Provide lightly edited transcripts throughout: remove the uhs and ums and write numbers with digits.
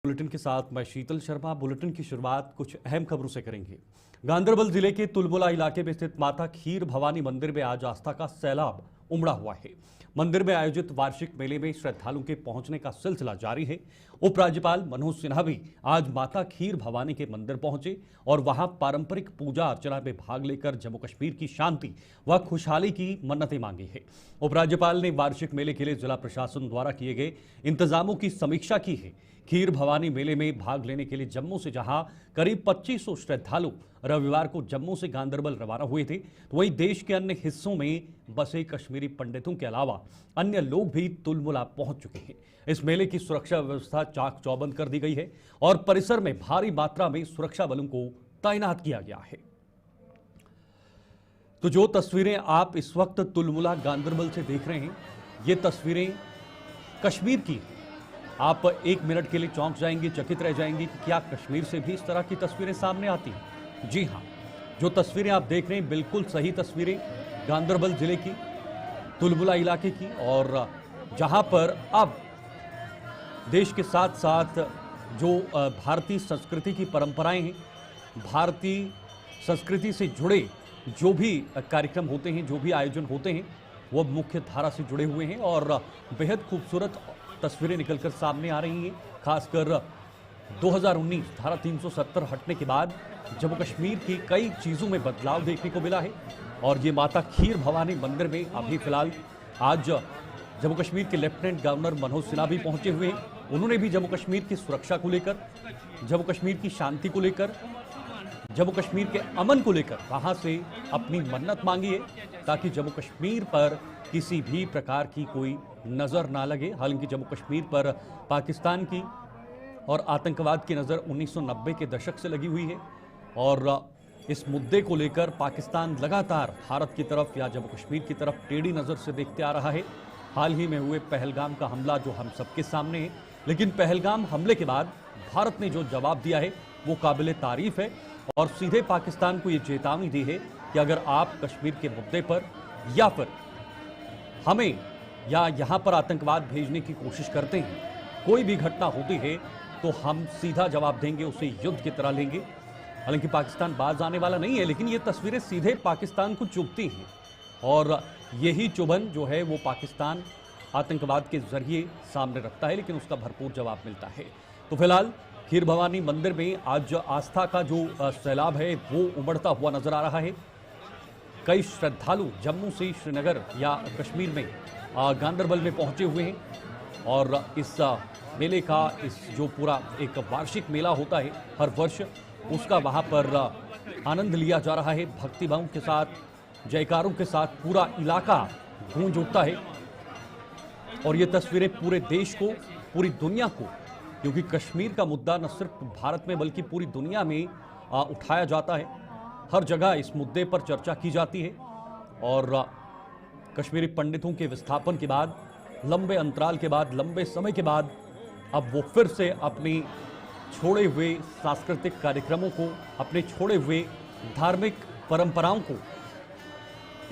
Bulletin के साथ मैं शीतल शर्मा। बुलेटिन की शुरुआत कुछ अहम खबरों से करेंगे। गांदरबल जिले के तुलमुला इलाके में स्थित माता खीर भवानी मंदिर में आज आस्था का सैलाब उमड़ा हुआ है। मंदिर में आयोजित वार्षिक मेले में श्रद्धालुओं के पहुंचने का सिलसिला जारी है। उपराज्यपाल मनोज सिन्हा भी आज माता खीर भवानी के मंदिर पहुंचे और वहां पारंपरिक पूजा अर्चना में भाग लेकर जम्मू कश्मीर की शांति व खुशहाली की मन्नतें मांगी है। उपराज्यपाल ने वार्षिक मेले के लिए जिला प्रशासन द्वारा किए गए इंतजामों की समीक्षा की है। खीर भवानी मेले में भाग लेने के लिए जम्मू से जहां करीब 2500 श्रद्धालु रविवार को जम्मू से गांदरबल रवाना हुए थे, तो वहीं देश के अन्य हिस्सों में बसे कश्मीरी पंडितों के अलावा अन्य लोग भी तुलमुला पहुंच चुके हैं। इस मेले की सुरक्षा व्यवस्था चाक चौबंद कर दी गई है और परिसर में भारी मात्रा में सुरक्षा बलों को तैनात किया गया है। तो जो तस्वीरें आप इस वक्त तुलमुला गांदरबल से देख रहे हैं, ये तस्वीरें कश्मीर की। आप एक मिनट के लिए चौंक जाएंगे, चकित रह जाएंगे कि क्या कश्मीर से भी इस तरह की तस्वीरें सामने आती हैं। जी हां, जो तस्वीरें आप देख रहे हैं बिल्कुल सही तस्वीरें गांदरबल जिले की, तुलमुला इलाके की, और जहां पर अब देश के साथ साथ जो भारतीय संस्कृति की परंपराएं हैं, भारतीय संस्कृति से जुड़े जो भी कार्यक्रम होते हैं, जो भी आयोजन होते हैं, वो मुख्य धारा से जुड़े हुए हैं और बेहद खूबसूरत तस्वीरें निकलकर सामने आ रही हैं। खासकर 2019 धारा 370 हटने के बाद जम्मू कश्मीर की कई चीज़ों में बदलाव देखने को मिला है और ये माता खीर भवानी मंदिर में अभी फिलहाल आज जम्मू कश्मीर के लेफ्टिनेंट गवर्नर मनोज सिन्हा भी पहुंचे हुए हैं। उन्होंने भी जम्मू कश्मीर की सुरक्षा को लेकर, जम्मू कश्मीर की शांति को लेकर, जम्मू कश्मीर के अमन को लेकर वहां से अपनी मन्नत मांगी है ताकि जम्मू कश्मीर पर किसी भी प्रकार की कोई नज़र ना लगे। हालांकि जम्मू कश्मीर पर पाकिस्तान की और आतंकवाद की नज़र 1990 के दशक से लगी हुई है और इस मुद्दे को लेकर पाकिस्तान लगातार भारत की तरफ या जम्मू कश्मीर की तरफ टेढ़ी नज़र से देखते आ रहा है। हाल ही में हुए पहलगाम का हमला जो हम सबके सामने है, लेकिन पहलगाम हमले के बाद भारत ने जो जवाब दिया है वो काबिल तारीफ है और सीधे पाकिस्तान को ये चेतावनी दी है कि अगर आप कश्मीर के मुद्दे पर या फिर हमें या यहाँ पर आतंकवाद भेजने की कोशिश करते हैं, कोई भी घटना होती है तो हम सीधा जवाब देंगे, उसे युद्ध की तरह लेंगे। हालांकि पाकिस्तान बाज आने वाला नहीं है, लेकिन ये तस्वीरें सीधे पाकिस्तान को चुभती हैं और यही चुभन जो है वो पाकिस्तान आतंकवाद के जरिए सामने रखता है, लेकिन उसका भरपूर जवाब मिलता है। तो फिलहाल खीर भवानी मंदिर में आज आस्था का जो सैलाब है वो उमड़ता हुआ नजर आ रहा है। कई श्रद्धालु जम्मू से श्रीनगर या कश्मीर में गांदरबल में पहुंचे हुए हैं और इस मेले का, इस जो पूरा एक वार्षिक मेला होता है हर वर्ष, उसका वहां पर आनंद लिया जा रहा है। भक्तिभाव के साथ, जयकारों के साथ पूरा इलाका गूंज उठता है और ये तस्वीरें पूरे देश को, पूरी दुनिया को, क्योंकि कश्मीर का मुद्दा न सिर्फ भारत में बल्कि पूरी दुनिया में उठाया जाता है। हर जगह इस मुद्दे पर चर्चा की जाती है और कश्मीरी पंडितों के विस्थापन के बाद, लंबे अंतराल के बाद, लंबे समय के बाद अब वो फिर से अपनी छोड़े हुए सांस्कृतिक कार्यक्रमों को, अपने छोड़े हुए धार्मिक परंपराओं को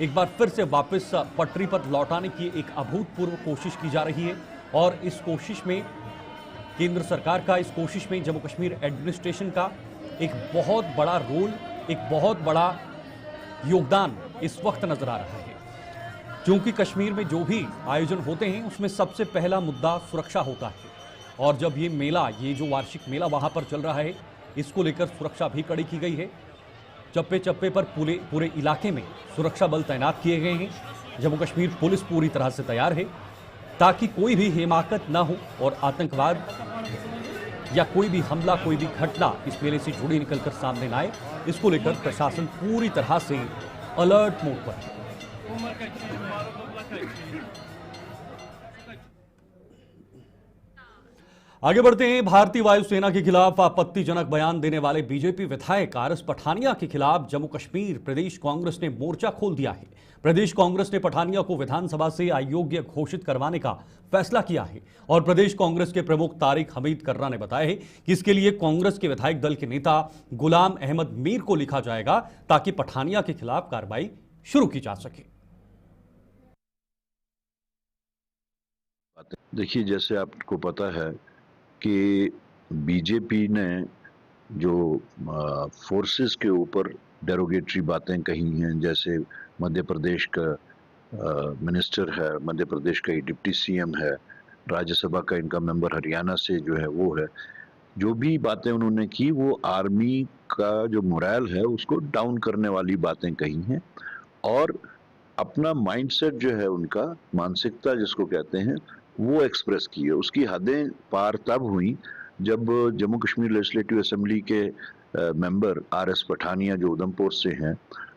एक बार फिर से वापस पटरी पर लौटाने की एक अभूतपूर्व कोशिश की जा रही है और इस कोशिश में केंद्र सरकार का, इस कोशिश में जम्मू कश्मीर एडमिनिस्ट्रेशन का एक बहुत बड़ा रोल, एक बहुत बड़ा योगदान इस वक्त नजर आ रहा है। क्योंकि कश्मीर में जो भी आयोजन होते हैं उसमें सबसे पहला मुद्दा सुरक्षा होता है और जब ये मेला, ये जो वार्षिक मेला वहां पर चल रहा है, इसको लेकर सुरक्षा भी कड़ी की गई है। चप्पे चप्पे पर पूरे इलाके में सुरक्षा बल तैनात किए गए हैं। जम्मू कश्मीर पुलिस पूरी तरह से तैयार है ताकि कोई भी हिमाकत ना हो और आतंकवाद या कोई भी हमला, कोई भी घटना इस मेले से जुड़ी निकलकर सामने ना आए। इसको लेकर प्रशासन पूरी तरह से अलर्ट मोड पर है। आगे बढ़ते हैं। भारतीय वायुसेना के खिलाफ आपत्तिजनक बयान देने वाले बीजेपी विधायक आरएस पठानिया के खिलाफ जम्मू कश्मीर प्रदेश कांग्रेस ने मोर्चा खोल दिया है। प्रदेश कांग्रेस ने पठानिया को विधानसभा से अयोग्य घोषित करवाने का फैसला किया है और प्रदेश कांग्रेस के प्रमुख तारिक हमीद कर्रा ने बताया है कि इसके लिए कांग्रेस के विधायक दल के नेता गुलाम अहमद मीर को लिखा जाएगा ताकि पठानिया के खिलाफ कार्रवाई शुरू की जा सके। देखिए, जैसे आपको पता है कि बीजेपी ने जो फोर्सेस के ऊपर डेरोगेटरी बातें कही हैं, जैसे मध्य प्रदेश का मिनिस्टर है, मध्य प्रदेश का डिप्टी सीएम है, राज्यसभा का इनका मेंबर हरियाणा से जो है वो है, जो भी बातें उन्होंने की वो आर्मी का जो मोरल है उसको डाउन करने वाली बातें कही हैं। और अपना माइंडसेट जो है, उनका मानसिकता जिसको कहते हैं, वो एक्सप्रेस की है। उसकी हदें पार तब हुई जब जम्मू कश्मीर लेजिस्लेटिव असेंबली के मेंबर आर.एस. पठानिया जो उधमपुर से हैं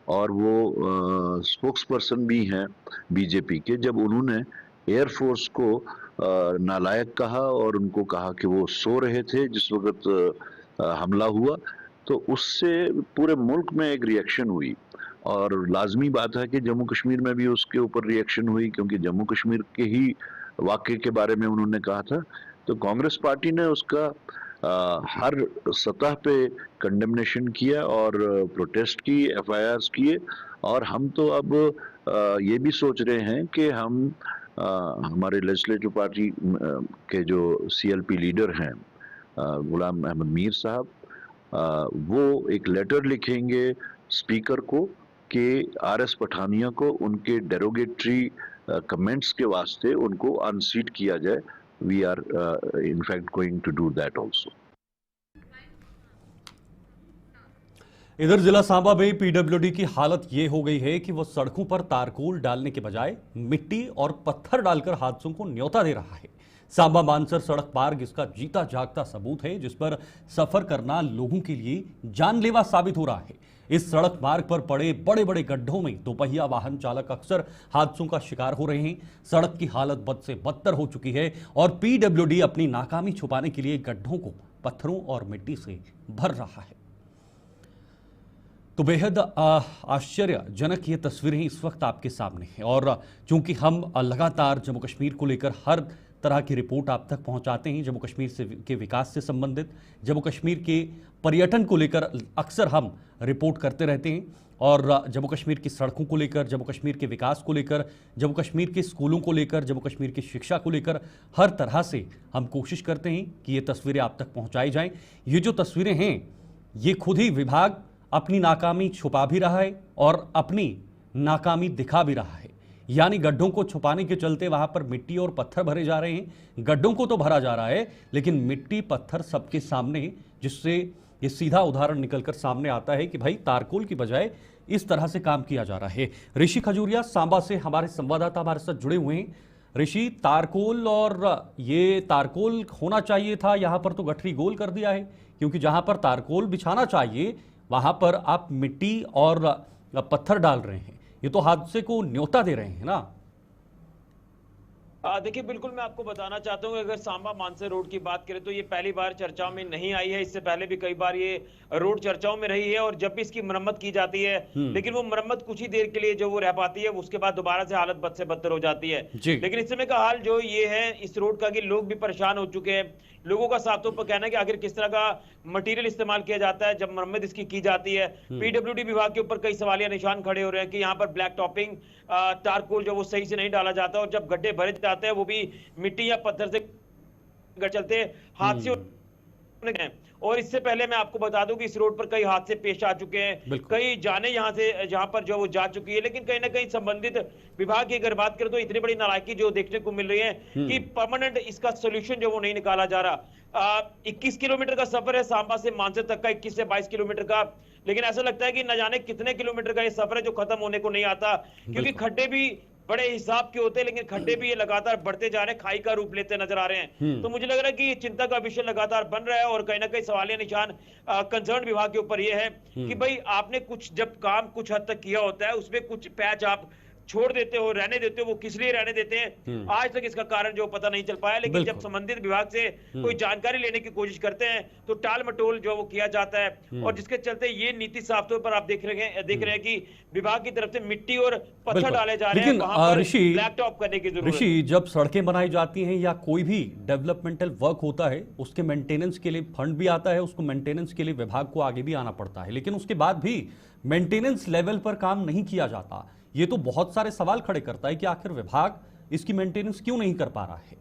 और वो स्पोक्स पर्सन भी हैं बीजेपी के, जब उन्होंने एयरफोर्स को नालायक कहा और उनको कहा कि वो सो रहे थे जिस वक्त हमला हुआ, तो उससे पूरे मुल्क में एक रिएक्शन हुई। और लाजमी बात है कि जम्मू कश्मीर में भी उसके ऊपर रिएक्शन हुई, क्योंकि जम्मू कश्मीर के ही वाक़े के बारे में उन्होंने कहा था। तो कांग्रेस पार्टी ने उसका हर सतह पे कंडेमनेशन किया और प्रोटेस्ट की, एफआईआर्स किए। और हम तो अब ये भी सोच रहे हैं कि हम हमारे लेजिस्लेटिव पार्टी के जो सीएलपी लीडर हैं गुलाम अहमद मीर साहब, वो एक लेटर लिखेंगे स्पीकर को कि आर.एस. पठानिया को उनके डेरोगेटरी कमेंट्स के वास्ते उनको अनसीट किया जाए। We are in fact going to do that also. इधर जिला सांबा में पीडब्ल्यूडी की हालत यह हो गई है कि वो सड़कों पर तारकोल डालने के बजाय मिट्टी और पत्थर डालकर हादसों को न्योता दे रहा है। सांबा मानसर सड़क मार्ग इसका जीता जागता सबूत है, जिस पर सफर करना लोगों के लिए जानलेवा साबित हो रहा है। इस सड़क मार्ग पर पड़े बड़े बड़े गड्ढों में दोपहिया वाहन चालक अक्सर हादसों का शिकार हो रहे हैं। सड़क की हालत बद से बदतर हो चुकी है और पीडब्ल्यूडी अपनी नाकामी छुपाने के लिए गड्ढों को पत्थरों और मिट्टी से भर रहा है। तो बेहद आश्चर्यजनक ये तस्वीरें इस वक्त आपके सामने हैं और चूंकि हम लगातार जम्मू कश्मीर को लेकर हर तरह की रिपोर्ट आप तक पहुंचाते हैं, जम्मू कश्मीर के विकास से संबंधित, जम्मू कश्मीर के पर्यटन को लेकर अक्सर हम रिपोर्ट करते रहते हैं और जम्मू कश्मीर की सड़कों को लेकर, जम्मू कश्मीर के विकास को लेकर, जम्मू कश्मीर के स्कूलों को लेकर, जम्मू कश्मीर की शिक्षा को लेकर हर तरह से हम कोशिश करते हैं कि ये तस्वीरें आप तक पहुँचाई जाएँ। ये जो तस्वीरें हैं ये खुद ही विभाग अपनी नाकामी छुपा भी रहा है और अपनी नाकामी दिखा भी रहा है। यानी गड्ढों को छुपाने के चलते वहां पर मिट्टी और पत्थर भरे जा रहे हैं। गड्ढों को तो भरा जा रहा है लेकिन मिट्टी पत्थर सबके सामने, जिससे ये सीधा उदाहरण निकलकर सामने आता है कि भाई तारकोल की बजाय इस तरह से काम किया जा रहा है। ऋषि खजूरिया सांबा से हमारे संवाददाता हमारे साथ जुड़े हुए हैं। ऋषि, तारकोल, और ये तारकोल होना चाहिए था, यहाँ पर तो गठरी गोल कर दिया है, क्योंकि जहां पर तारकोल बिछाना चाहिए वहां पर आप मिट्टी और पत्थर डाल रहे हैं। ये तो हादसे को न्योता दे रहे हैं ना। देखिए, बिल्कुल मैं आपको बताना चाहता हूँ, अगर सांबा मानसर रोड की बात करें तो ये पहली बार चर्चाओं में नहीं आई है। इससे पहले भी कई बार ये रोड चर्चाओं में रही है और जब भी इसकी मरम्मत की जाती है, लेकिन वो मरम्मत कुछ ही देर के लिए जो वो रह पाती है, उसके बाद दोबारा से हालत बद से बदतर हो जाती है। लेकिन इस समय का हाल जो ये है इस रोड का कि लोग भी परेशान हो चुके हैं। लोगों का साफ तौर पर कहना है कि आखिर किस तरह का मटेरियल इस्तेमाल किया जाता है जब मरम्मत इसकी की जाती है। पीडब्ल्यूडी विभाग के ऊपर कई सवालिया निशान खड़े हो रहे हैं कि यहाँ पर ब्लैक टॉपिंग तारकोल जो वो सही से नहीं डाला जाता और जब गड्ढे भरे जाते हैं वो भी मिट्टी या पत्थर से चलते हादसे हैं। और इससे पहले मैं आपको बता दूं कि इस रोड पर कई हादसे पेश आ चुके हैं, कई जाने यहां से जहां पर जो वो जा चुकी है, लेकिन कहीं ना कहीं संबंधित विभाग की अगर बात करें तो इतनी बड़ी नालायकी जो देखने को मिल रही है कि परमानेंट इसका सोल्यूशन जो वो नहीं निकाला जा रहा। 21 किलोमीटर का सफर है सांबा से मानसर तक का, 21 से 22 किलोमीटर का, लेकिन ऐसा लगता है कि न जाने कितने किलोमीटर का ये सफर है जो खत्म होने को नहीं आता, क्योंकि खड्डे भी बड़े हिसाब के होते हैं लेकिन खड्डे भी ये लगातार बढ़ते जा रहे हैं, खाई का रूप लेते नजर आ रहे हैं। तो मुझे लग रहा है कि ये चिंता का विषय लगातार बन रहा है और कहीं ना कहीं सवालिया निशान कंसर्न विभाग के ऊपर ये है कि भाई आपने कुछ जब काम कुछ हद तक किया होता है उसमें कुछ पैच आप छोड़ देते हो, रहने देते हो, वो किस लिए रहने देते हैं आज तक इसका कारण जो पता नहीं चल पाया। लेकिन जब संबंधित विभाग से कोई जानकारी लेने की कोशिश करते हैं तो टाल मटोल जो वो किया जाता है और जिसके चलते ये नीति साफ तौर पर आप देख रहे हैं कि विभाग की तरफ से मिट्टी और पत्थर डाले जा रहे हैं, वहां पर ब्लैक टॉप करने की जरूरत है। ऋषि, जब सड़कें बनाई जाती हैं या कोई भी डेवलपमेंटल वर्क होता है उसके मेंटेनेंस के लिए फंड भी आता है, उसको मेंटेनेंस के लिए विभाग को आगे भी आना पड़ता है, लेकिन उसके बाद भी मेंटेनेंस लेवल पर काम नहीं किया जाता। ये तो बहुत सारे सवाल खड़े करता है कि आखिर विभाग इसकी मेंटेनेंस क्यों नहीं कर पा रहा है।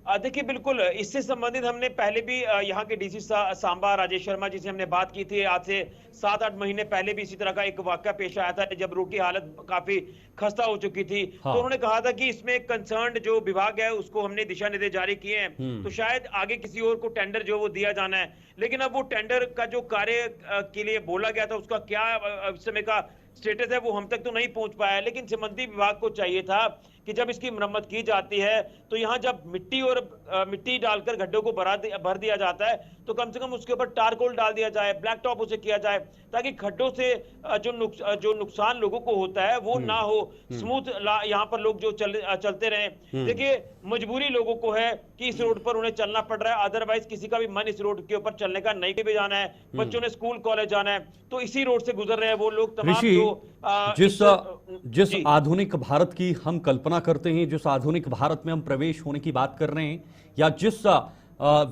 देखिए बिल्कुल इससे संबंधित हमने पहले भी यहाँ के डीसी सांबा राजेश शर्मा जी से हमने बात की थी। आज से 7-8 महीने पहले भी इसी तरह का एक वाकया पेश आया था जब रोड की हालत काफी खस्ता हो चुकी थी। हाँ। तो उन्होंने कहा था कि इसमें कंसर्न्ड जो विभाग है उसको हमने दिशा निर्देश जारी किए हैं, तो शायद आगे किसी और को टेंडर जो वो दिया जाना है। लेकिन अब वो टेंडर का जो कार्य के लिए बोला गया था उसका क्या इस समय का स्टेटस है वो हम तक तो नहीं पहुंच पाया है। लेकिन संबंधित विभाग को चाहिए था कि जब इसकी मरम्मत की जाती है तो यहाँ जब मिट्टी डालकर गड्ढों को भर दिया जाता है तो कम से कम उसके ऊपर टारकोल डाल दिया जाए, ब्लैक टॉप उसे किया जाए, ताकि खड्डों से जो नुकसान लोगों को होता है वो ना हो, स्मूथ यहाँ पर लोग जो चलते रहे। देखिए मजबूरी लोगों को है कि इस रोड पर उन्हें चलना पड़ रहा है, अदरवाइज किसी का भी मन इस रोड के ऊपर चलने का नहीं भी जाना है, बच्चों ने स्कूल कॉलेज जाना है तो इसी रोड से गुजर रहे हैं वो लोग तमाम जिस आधुनिक भारत की हम कल्पना करते हैं, जिस आधुनिक भारत में हम प्रवेश होने की बात कर रहे हैं, या जिस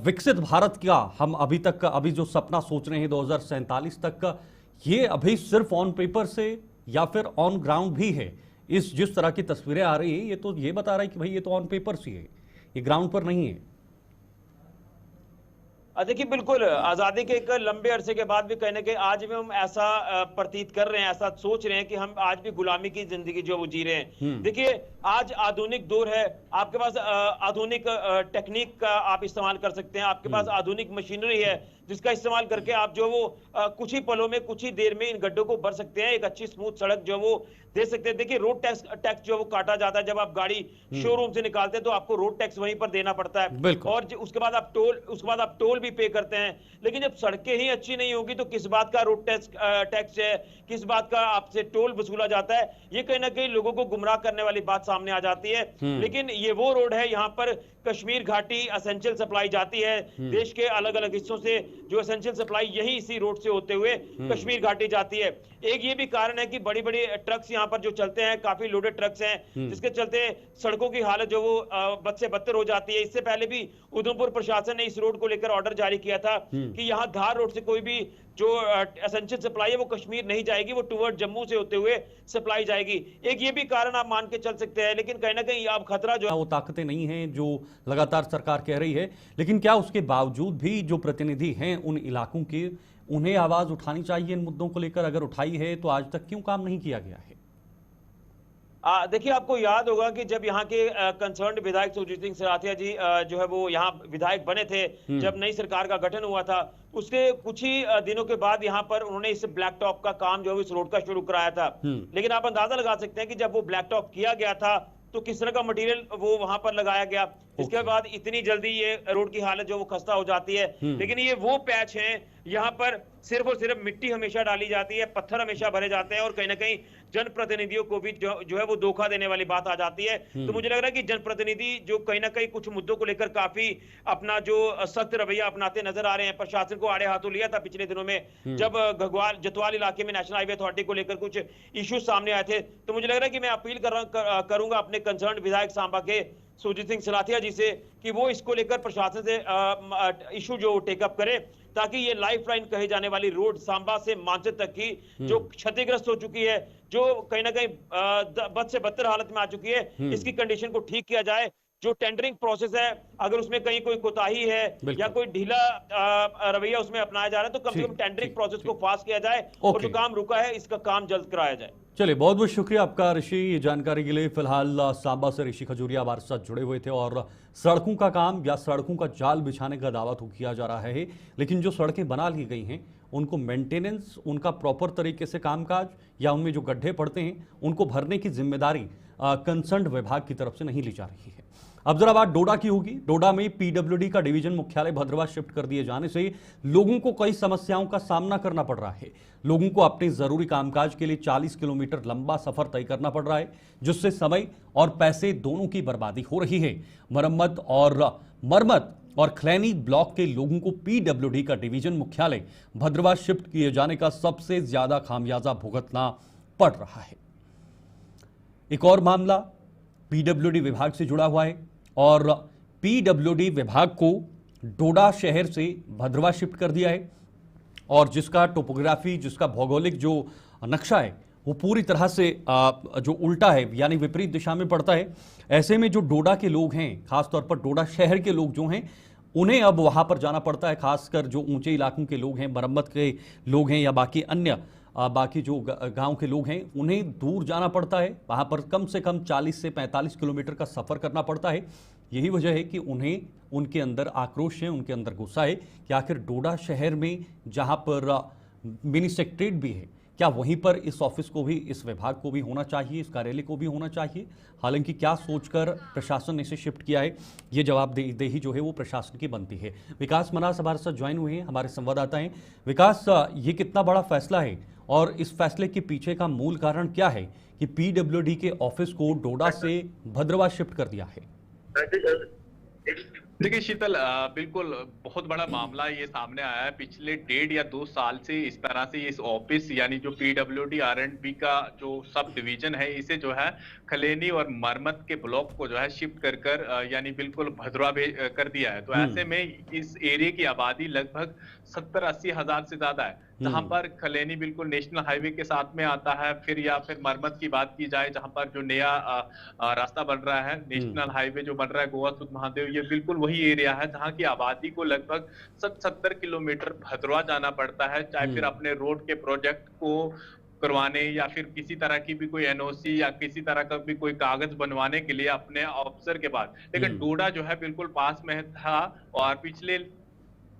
विकसित भारत का हम अभी जो सपना सोच रहे हैं 2047 तक का, ये अभी सिर्फ ऑन पेपर से या फिर ऑन ग्राउंड भी है। जिस तरह की तस्वीरें आ रही है ये तो ये बता रहा है कि भाई ये तो ऑन पेपर से है, ये ग्राउंड पर नहीं है। देखिए बिल्कुल आजादी के एक लंबे अरसे के बाद भी कहीं ना कहीं आज भी हम ऐसा प्रतीत कर रहे हैं, ऐसा सोच रहे हैं कि हम आज भी गुलामी की जिंदगी जो वो जी रहे हैं। देखिए आज आधुनिक दौर है, आपके पास आधुनिक टेक्निक का आप इस्तेमाल कर सकते हैं, आपके पास आधुनिक मशीनरी है जिसका इस्तेमाल करके आप जो वो कुछ ही पलों में कुछ ही देर में इन गड्ढों को भर सकते हैं, एक अच्छी स्मूथ सड़क जो वो दे सकते हैं। देखिए रोड टैक्स जो वो काटा जाता है, जब आप गाड़ी शोरूम से निकालते हैं तो आपको रोड टैक्स वहीं पर देना पड़ता है और उसके बाद आप टोल भी पे करते हैं। लेकिन जब सड़कें ही अच्छी नहीं होगी तो किस बात का रोड टैक्स है, किस बात का आपसे टोल वसूला जाता है, ये कहीं ना कहीं लोगों को गुमराह करने वाली बात सामने आ जाती है। लेकिन ये वो रोड है यहाँ पर कश्मीर घाटी एसेंशियल सप्लाई जाती है, देश के अलग अलग हिस्सों से जो एसेंशियल सप्लाई यही इसी रोड से होते हुए कश्मीर घाटी जाती है। एक ये भी कारण है कि बड़ी बड़ी ट्रक्स यहाँ पर जो चलते हैं, काफी लोडेड ट्रक्स हैं, जिसके चलते सड़कों की हालत जो वो बद से बदतर हो जाती है। इससे पहले भी उधमपुर प्रशासन ने इस रोड को लेकर ऑर्डर जारी किया था कि यहाँ धार रोड से कोई भी जो एसेंशियल सप्लाई है वो कश्मीर नहीं जाएगी, वो टुवर्ड जम्मू से होते हुए सप्लाई जाएगी। एक ये भी कारण आप मान के चल सकते हैं। लेकिन कहीं ना कहीं अब खतरा जो वो ताकतें नहीं हैं जो लगातार सरकार कह रही है, लेकिन क्या उसके बावजूद भी जो प्रतिनिधि हैं उन इलाकों के, उन्हें आवाज उठानी चाहिए इन मुद्दों को लेकर? अगर उठाई है तो आज तक क्यों काम नहीं किया गया है? देखिए आपको याद होगा कि जब यहाँ के कंसर्न्ड विधायक सुरजीत सिंह सराथिया जी जो है वो यहाँ विधायक बने थे, जब नई सरकार का गठन हुआ था, उसके कुछ ही दिनों के बाद यहाँ पर उन्होंने इस ब्लैक टॉप का काम जो है इस रोड का शुरू कराया था। लेकिन आप अंदाजा लगा सकते हैं कि जब वो ब्लैक टॉप किया गया था तो किस तरह का मटेरियल वो वहां पर लगाया गया, इसके बाद इतनी जल्दी ये रोड की हालत जो वो खस्ता हो जाती है। लेकिन ये वो पैच हैं यहाँ पर सिर्फ और सिर्फ मिट्टी हमेशा डाली जाती है, पत्थर हमेशा भरे जाते हैं और कहीं ना कहीं जनप्रतिनिधियों को भी जो है वो धोखा देने वाली बात आ जाती है। तो मुझे लग रहा है कि जनप्रतिनिधि जो कहीं ना कहीं कुछ मुद्दों को लेकर काफी अपना जो सख्त रवैया अपनाते नजर आ रहे हैं। प्रशासन को आड़े हाथों लिया था पिछले दिनों में जब घगवाल जतवाल इलाके में नेशनल हाईवे अथॉरिटी को लेकर कुछ इश्यूज सामने आए थे। तो मुझे लग रहा है कि मैं अपील करूंगा अपने कंसर्न विधायक सांबा के सुरजीत सिंह सलाथिया जी से कि वो इसको लेकर प्रशासन से इशू जो टेकअप करे, ताकि ये लाइफलाइन कही जाने वाली रोड सांबा से मानसर तक की जो क्षतिग्रस्त हो चुकी है, जो कहीं ना कहीं बद से बदतर हालत में आ चुकी है, इसकी कंडीशन को ठीक किया जाए। जो टेंडरिंग प्रोसेस है अगर उसमें कहीं कोई कोताही है या कोई ढीला रवैया उसमें अपनाया जा रहा है तो कम से कम टेंडरिंग प्रोसेस को फास्ट किया जाए और जो काम रुका है इसका काम जल्द कराया जाए। चलिए, बहुत बहुत शुक्रिया आपका ऋषि, ये जानकारी के लिए। फिलहाल सांबा से ऋषि खजूरिया हमारे साथ जुड़े हुए थे और सड़कों का काम या सड़कों का जाल बिछाने का दावा तो किया जा रहा है, लेकिन जो सड़कें बना ली गई हैं उनको मेंटेनेंस, उनका प्रॉपर तरीके से कामकाज या उनमें जो गड्ढे पड़ते हैं उनको भरने की जिम्मेदारी कंसर्न्ड विभाग की तरफ से नहीं ली जा रही है। अब जरा बात डोडा की होगी। डोडा में पीडब्ल्यूडी का डिवीजन मुख्यालय भद्रवाह शिफ्ट कर दिए जाने से लोगों को कई समस्याओं का सामना करना पड़ रहा है। लोगों को अपने जरूरी कामकाज के लिए 40 किलोमीटर लंबा सफर तय करना पड़ रहा है, जिससे समय और पैसे दोनों की बर्बादी हो रही है। मरम्मत और खलैनी ब्लॉक के लोगों को पीडब्ल्यूडी का डिवीजन मुख्यालय भद्रवाह शिफ्ट किए जाने का सबसे ज्यादा खामियाजा भुगतना पड़ रहा है। एक और मामला पीडब्ल्यूडी विभाग से जुड़ा हुआ है और पीडब्ल्यूडी विभाग को डोडा शहर से भद्रवाह शिफ्ट कर दिया है और जिसका टोपोग्राफी, जिसका भौगोलिक जो नक्शा है वो पूरी तरह से जो उल्टा है, यानी विपरीत दिशा में पड़ता है। ऐसे में जो डोडा के लोग हैं, खासतौर पर डोडा शहर के लोग जो हैं, उन्हें अब वहां पर जाना पड़ता है। खासकर जो ऊंचे इलाकों के लोग हैं, मरम्मत के लोग हैं, या बाकी अन्य बाकी जो गांव के लोग हैं, उन्हें दूर जाना पड़ता है। वहां पर कम से कम 40 से 45 किलोमीटर का सफ़र करना पड़ता है। यही वजह है कि उन्हें, उनके अंदर आक्रोश है, उनके अंदर गुस्सा है कि आखिर डोडा शहर में जहां पर मिनी सेक्रेटरीट भी है, क्या वहीं पर इस ऑफिस को भी, इस विभाग को भी होना चाहिए, इस कार्यालय को भी होना चाहिए। हालांकि क्या सोचकर प्रशासन ने इसे शिफ्ट किया है, ये जवाबदेही जो है वो प्रशासन की बनती है। विकास मनास हमारे साथ ज्वाइन हुए हैं, हमारे संवाददाता हैं। विकास, ये कितना बड़ा फैसला है और इस फैसले के पीछे का मूल कारण क्या है कि पीडब्ल्यूडी के ऑफिस को डोडा से भद्रवाह शिफ्ट कर दिया है? देखिए शीतल, बिल्कुल बहुत बड़ा मामला ये सामने आया है। पिछले 1.5 या 2 साल से इस तरह से इस ऑफिस, यानी जो पीडब्ल्यूडी आर&बी का जो सब डिवीजन है, इसे जो है खलेनी और मरमत के ब्लॉक को जो है शिफ्ट कर यानी बिल्कुल भद्रवाह कर दिया है। तो ऐसे में इस एरिया की आबादी लगभग 70-80 हजार से ज्यादा है। जहां पर खलेनी बिल्कुल नेशनल हाईवे के साथ में आता है, फिर मरमत की बात की जाए, जहां पर जो नया रास्ता बन रहा है, नेशनल हाईवे जो बन रहा है गोवा सुध महादेव, ये बिल्कुल वही एरिया है जहां की आबादी को लगभग 70 किलोमीटर भद्रवाह जाना पड़ता है, चाहे फिर अपने रोड के प्रोजेक्ट को करवाने या फिर किसी तरह की भी कोई एनओसी या किसी तरह का भी कोई कागज बनवाने के लिए अपने ऑफिसर के पास। लेकिन डोडा जो है बिल्कुल पास में था और पिछले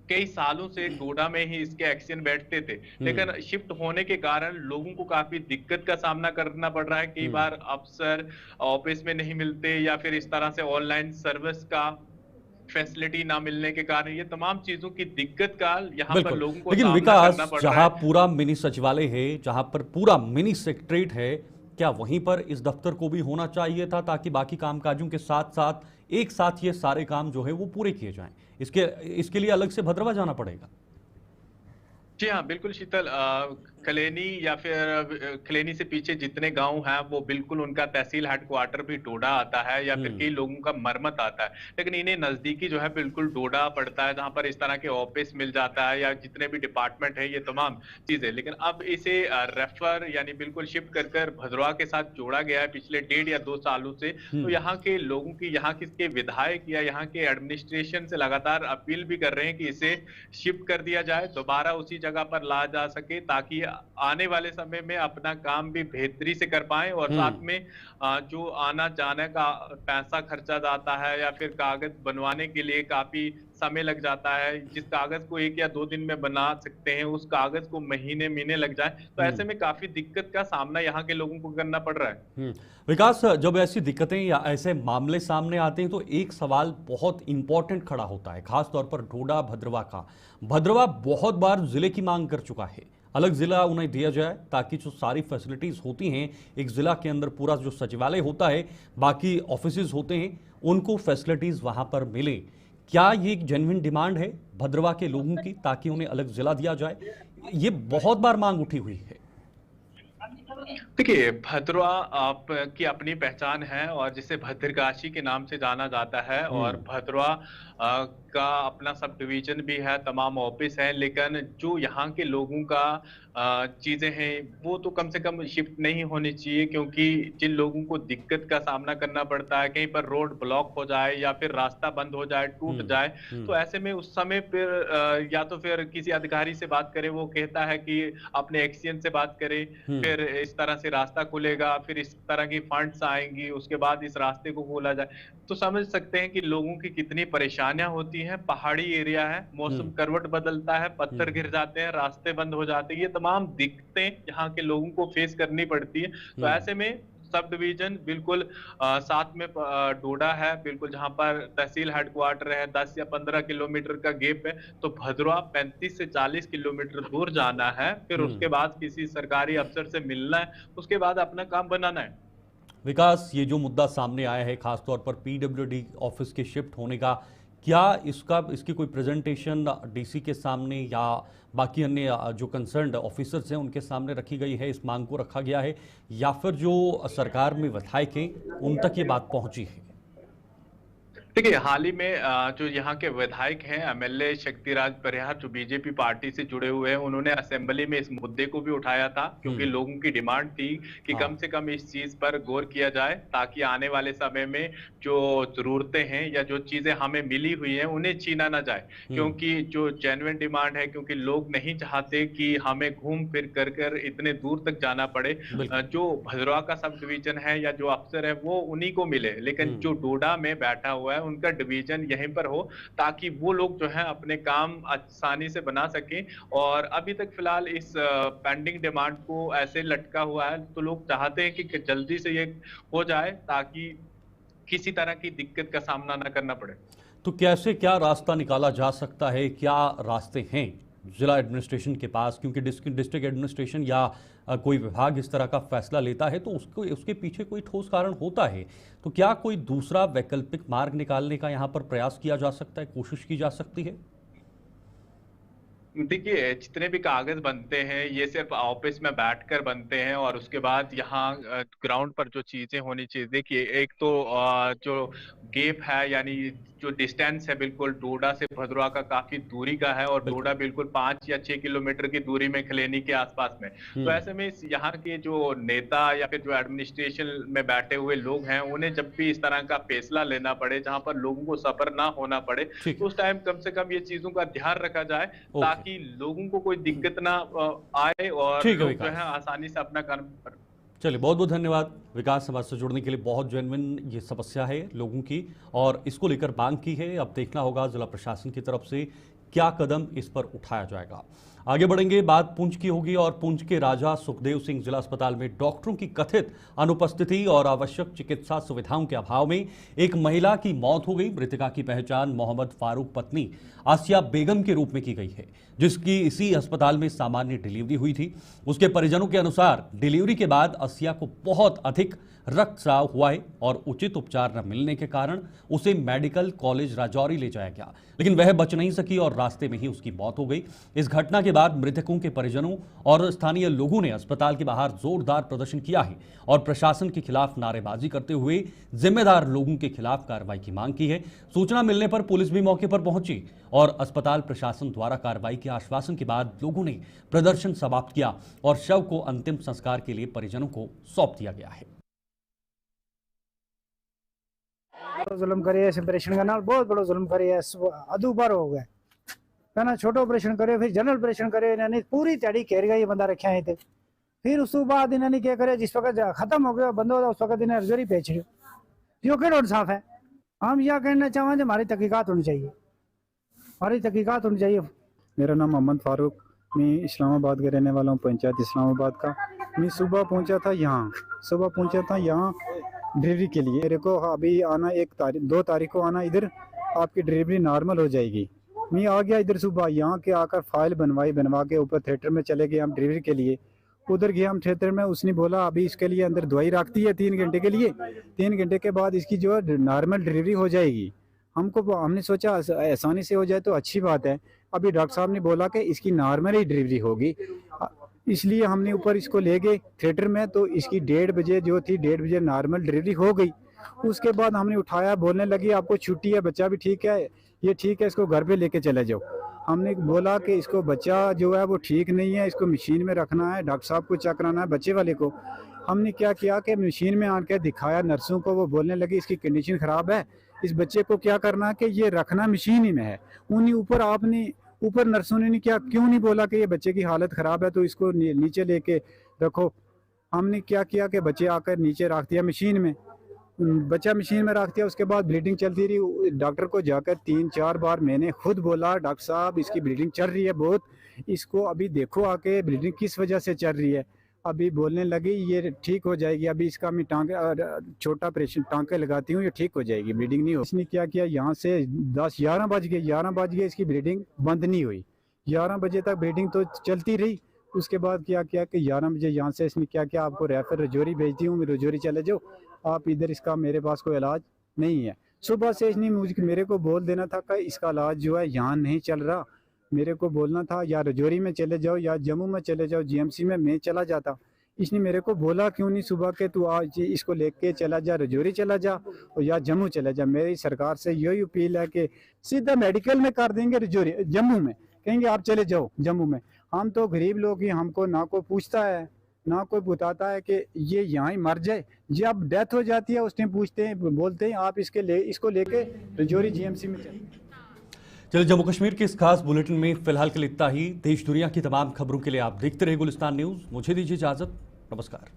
कई सालों से डोडा में ही इसके एक्शन बैठते थे। लेकिन शिफ्ट होने के कारण लोगों को काफी दिक्कत का सामना करना पड़ रहा है। कई बार अफसर ऑफिस में नहीं मिलते या फिर इस तरह से ऑनलाइन सर्विस का फैसिलिटी ना मिलने के कारण ये तमाम चीजों की दिक्कत का यहाँ पर लोगों को लेकिन विकास, जहां पूरा मिनी सचिवालय है, जहां पर पूरा मिनी सेक्रेटरीट है, क्या वहीं पर इस दफ्तर को भी होना चाहिए था, ताकि बाकी कामकाजों के साथ साथ एक साथ ये सारे काम जो है वो पूरे किए जाएं? इसके लिए अलग से भद्रवाह जाना पड़ेगा। जी हाँ, बिल्कुल शीतल, खलेनी या फिर खलेनी से पीछे जितने गांव हैं वो बिल्कुल उनका तहसील हेडक्वार्टर भी डोडा आता है या फिर कई लोगों का मरमत आता है। लेकिन इन्हें नजदीकी जो है बिल्कुल डोडा पड़ता है, जहां पर इस तरह के ऑफिस मिल जाता है या जितने भी डिपार्टमेंट है, ये तमाम चीजें। लेकिन अब इसे रेफर यानी बिल्कुल शिफ्ट कर कर भद्रवाह के साथ जोड़ा गया है पिछले 1.5 या 2 सालों से। तो यहाँ के लोगों की, यहाँ के विधायक या यहाँ के एडमिनिस्ट्रेशन से लगातार अपील भी कर रहे हैं कि इसे शिफ्ट कर दिया जाए, दोबारा उसी जगह पर ला जा सके, ताकि आने वाले समय में अपना काम भी बेहतरी से कर पाए और साथ में जो आना जाने का पैसा खर्चा जाता है या फिर कागज बनवाने के लिए काफी समय लग जाता है, जिस कागज को 1 या 2 दिन में बना सकते हैं उस कागज को महीने लग जाए। तो ऐसे में काफी दिक्कत का सामना यहाँ के लोगों को करना पड़ रहा है। विकास, जब ऐसी दिक्कतें या ऐसे मामले सामने आते हैं तो एक सवाल बहुत इंपॉर्टेंट खड़ा होता है, खासतौर पर डोडा भद्रवाह का। भद्रवाह बहुत बार जिले की मांग कर चुका है, अलग जिला उन्हें दिया जाए, ताकि जो सारी फैसिलिटीज होती हैं एक जिला के अंदर, पूरा जो सचिवालय होता है, बाकी ऑफिसेज होते हैं, उनको फैसिलिटीज वहां पर मिले। क्या ये एक जेन्युइन डिमांड है भद्रवाह के लोगों की, ताकि उन्हें अलग जिला दिया जाए? ये बहुत बार मांग उठी हुई है। देखिए, भद्रवाह की अपनी पहचान है और जिसे भद्रकाशी के नाम से जाना जाता है, और भद्रवाह का अपना सब डिवीजन भी है, तमाम ऑफिस है। लेकिन जो यहाँ के लोगों का चीजें हैं वो तो कम से कम शिफ्ट नहीं होनी चाहिए, क्योंकि जिन लोगों को दिक्कत का सामना करना पड़ता है, कहीं पर रोड ब्लॉक हो जाए या फिर रास्ता बंद हो जाए, टूट जाए, तो ऐसे में उस समय फिर या तो फिर किसी अधिकारी से बात करें, वो कहता है कि अपने एक्सीएन से बात करें, फिर इस तरह से रास्ता खुलेगा, फिर इस तरह की फंड्स आएंगी, उसके बाद इस रास्ते को खोला जाए। तो समझ सकते हैं कि लोगों की कितनी परेशानियां होती हैं। पहाड़ी एरिया है, मौसम करवट बदलता है, पत्थर गिर जाते हैं, रास्ते बंद हो जाते हैं, ये तमाम दिक्कतें यहाँ के लोगों को फेस करनी पड़ती है। तो ऐसे में सब डिवीजन बिल्कुल साथ में डोडा है, बिल्कुल जहां पर तहसील हेडक्वार्टर है, 10 या 15 किलोमीटर का गैप है। तो भद्रवाह 35 से 40 किलोमीटर दूर जाना है, फिर उसके बाद किसी सरकारी अफसर से मिलना है, उसके बाद अपना काम बनाना है। विकास, ये जो मुद्दा सामने आया है खासतौर पर पीडब्ल्यूडी ऑफिस के शिफ्ट होने का, क्या इसकी कोई प्रेजेंटेशन डीसी के सामने या बाकी अन्य जो कंसर्न्ड ऑफिसर्स हैं उनके सामने रखी गई है, इस मांग को रखा गया है, या फिर जो सरकार में विधायक हैं उन तक ये बात पहुंची है? देखिए, हाल ही में जो यहाँ के विधायक हैं, एमएलए शक्तिराज परिहार, जो बीजेपी पार्टी से जुड़े हुए हैं, उन्होंने असेंबली में इस मुद्दे को भी उठाया था, क्योंकि लोगों की डिमांड थी कि हाँ। कम से कम इस चीज पर गौर किया जाए, ताकि आने वाले समय में जो जरूरतें हैं या जो चीजें हमें मिली हुई हैं, उन्हें छीना ना जाए। क्योंकि जो जेन्युइन डिमांड है, क्योंकि लोग नहीं चाहते कि हमें घूम फिर कर इतने दूर तक जाना पड़े। जो भद्रवाह का सब डिवीजन है या जो अफसर है, वो उन्हीं को मिले, लेकिन जो डोडा में बैठा हुआ है उनका डिवीजन यहीं पर हो, ताकि वो लोग जो है अपने काम आसानी से बना सकें। और अभी तक फिलहाल इस पेंडिंग डिमांड को ऐसे लटका हुआ है, तो लोग चाहते हैं कि जल्दी से ये हो जाए, ताकि किसी तरह की दिक्कत का सामना ना करना पड़े। तो कैसे क्या रास्ता निकाला जा सकता है, क्या रास्ते हैं जिला एडमिनिस्ट्रेशन के पास? क्योंकि डिस्ट्रिक्ट एडमिनिस्ट्रेशन या कोई विभाग इस तरह का फैसला लेता है तो उसके पीछे कोई ठोस कारण होता है। तो क्या कोई दूसरा वैकल्पिक मार्ग निकालने का यहाँ पर प्रयास किया जा सकता है, कोशिश की जा सकती है? देखिए, जितने भी कागज बनते हैं ये सिर्फ ऑफिस में बैठकर बनते हैं, और उसके बाद यहाँ ग्राउंड पर जो चीजें होनी चाहिए, देखिए एक तो जो गैप है, यानी जो डिस्टेंस है बिल्कुल डोडा से भद्रवाह का काफी दूरी का है, और डोडा बिल्कुल 5 या 6 किलोमीटर की दूरी में खलेनी के आसपास में। तो ऐसे में यहाँ के जो नेता या फिर जो एडमिनिस्ट्रेशन में बैठे हुए लोग हैं, उन्हें जब भी इस तरह का फैसला लेना पड़े जहां पर लोगों को सफर ना होना पड़े, तो उस टाइम कम से कम ये चीजों का ध्यान रखा जाए, ताकि लोगों को कोई दिक्कत ना आए और लोग जो है आसानी से अपना काम कर। चलिए, बहुत बहुत धन्यवाद विकास समाज से जुड़ने के लिए। बहुत जेन्युइन ये समस्या है लोगों की और इसको लेकर मांग की है। अब देखना होगा जिला प्रशासन की तरफ से क्या कदम इस पर उठाया जाएगा। आगे बढ़ेंगे, बात पुंछ की होगी और पुंछ के राजा सुखदेव सिंह जिला अस्पताल में डॉक्टरों की कथित अनुपस्थिति और आवश्यक चिकित्सा सुविधाओं के अभाव में एक महिला की मौत हो गई। मृतका की पहचान मोहम्मद फारूक पत्नी आसिया बेगम के रूप में की गई है, जिसकी इसी अस्पताल में सामान्य डिलीवरी हुई थी। उसके परिजनों के अनुसार डिलीवरी के बाद आसिया को बहुत अधिक रक्तस्राव हुआ है और उचित उपचार न मिलने के कारण उसे मेडिकल कॉलेज राजौरी ले जाया गया, लेकिन वह बच नहीं सकी और रास्ते में ही उसकी मौत हो गई। इस घटना के बाद मृतकों के परिजनों और स्थानीय लोगों ने अस्पताल के बाहर जोरदार प्रदर्शन किया है और प्रशासन के खिलाफ नारेबाजी करते हुए जिम्मेदार लोगों के खिलाफ कार्रवाई की मांग की है। सूचना मिलने पर पुलिस भी मौके पर पहुंची और अस्पताल प्रशासन द्वारा कार्रवाई के आश्वासन के बाद लोगों ने प्रदर्शन समाप्त किया और शव को अंतिम संस्कार के लिए परिजनों को सौंप दिया गया है। जुल्म करे ऑपरेशन का नाल बहुत बड़ा जुल्म करे, अदू बार हो गए। पहला छोटा ऑपरेशन करे, फिर जनरल ऑपरेशन करे, इन्होंने पूरी तैयारी कर गई बंदा रखा है। फिर उस बाद इन्होंने क्या करे, जिस वक्त खत्म हो गया बंदा उस वक्त इन्हें रजौरी भेज छो। यो केड़ा इंसाफ है? हम यह कहना चाहेंगे हमारी तहकीकात होनी चाहिए, हमारी तहकीकात होनी चाहिए। मेरा नाम मोहम्मद फारूक, मैं इस्लामाबाद का रहने वाला हूँ, पंचायत इस्लामाबाद का। मैं सुबह पहुँचा था यहाँ डिलीवरी के लिए। मेरे को अभी आना 2 तारीख को आना, इधर आपकी डिलीवरी नॉर्मल हो जाएगी। मैं आ गया इधर सुबह, यहाँ के आकर फाइल बनवा के ऊपर थिएटर में चले गए हम डिलीवरी के लिए। उधर गए हम थिएटर में, उसने बोला अभी इसके लिए अंदर दवाई रखती है 3 घंटे के लिए, 3 घंटे के बाद इसकी जो है नॉर्मल डिलीवरी हो जाएगी। हमने सोचा आसानी से हो जाए तो अच्छी बात है। अभी डॉक्टर साहब ने बोला कि इसकी नॉर्मल ही डिलीवरी होगी, इसलिए हमने ऊपर इसको ले गए थिएटर में। तो इसकी 1:30 बजे जो थी, 1:30 बजे नॉर्मल डिलीवरी हो गई। उसके बाद हमने उठाया, बोलने लगी आपको छुट्टी है, बच्चा भी ठीक है, ये ठीक है, इसको घर पे लेके चले जाओ। हमने बोला कि इसको बच्चा जो है वो ठीक नहीं है, इसको मशीन में रखना है, डॉक्टर साहब को चेक कराना है बच्चे वाले को। हमने क्या किया कि मशीन में आकर दिखाया नर्सों को, वो बोलने लगी इसकी कंडीशन ख़राब है, इस बच्चे को क्या करना है कि ये रखना मशीन ही में है। उन्हीं ऊपर नर्सों ने क्यों नहीं बोला कि ये बच्चे की हालत ख़राब है तो इसको नीचे लेके रखो। हमने क्या किया कि बच्चे आकर नीचे रख दिया मशीन में, बच्चा मशीन में रख दिया। उसके बाद ब्लीडिंग चलती रही। डॉक्टर को जाकर 3-4 बार मैंने खुद बोला, डॉक्टर साहब इसकी ब्लीडिंग चल रही है बहुत, इसको अभी देखो आके ब्लीडिंग किस वजह से चल रही है। अभी बोलने लगी ये ठीक हो जाएगी, अभी इसका मैं छोटा ऑपरेशन टांके लगाती हूँ, ये ठीक हो जाएगी, ब्लीडिंग नहीं हो। इसने क्या किया, यहाँ से 11 बज गए, इसकी ब्लीडिंग बंद नहीं हुई। 11 बजे तक ब्लीडिंग तो चलती रही। उसके बाद क्या किया कि 11 बजे यहाँ से इसने क्या किया, आपको रेफर रजौरी भेजती हूँ, रजौरी चले जाओ आप, इधर इसका मेरे पास कोई इलाज नहीं है। सुबह से इसने मेरे को बोल देना था कि इसका इलाज जो है यहाँ नहीं चल रहा, मेरे को बोलना था या रजौरी में चले जाओ या जम्मू में चले जाओ, जीएमसी में मैं चला जाता। इसने मेरे को बोला क्यों नहीं सुबह के तू आज इसको लेके चला जा, रजौरी चला जा और या जम्मू चला जा। मेरी सरकार से यही अपील है कि सीधा मेडिकल में कर देंगे, रजौरी जम्मू में कहेंगे आप चले जाओ जम्मू में। हम तो गरीब लोग ही, हमको ना कोई पूछता है ना कोई बताता है कि ये यहाँ ही मर जाए। जब डेथ हो जाती है उस टाइम पूछते हैं, बोलते हैं आप इसको लेके रजौरी जीएमसी में चले। चलिए, जम्मू कश्मीर के इस खास बुलेटिन में फिलहाल के लिए इतना ही। देश दुनिया की तमाम खबरों के लिए आप देखते रहे गुलिस्तान न्यूज़। मुझे दीजिए इजाजत, नमस्कार।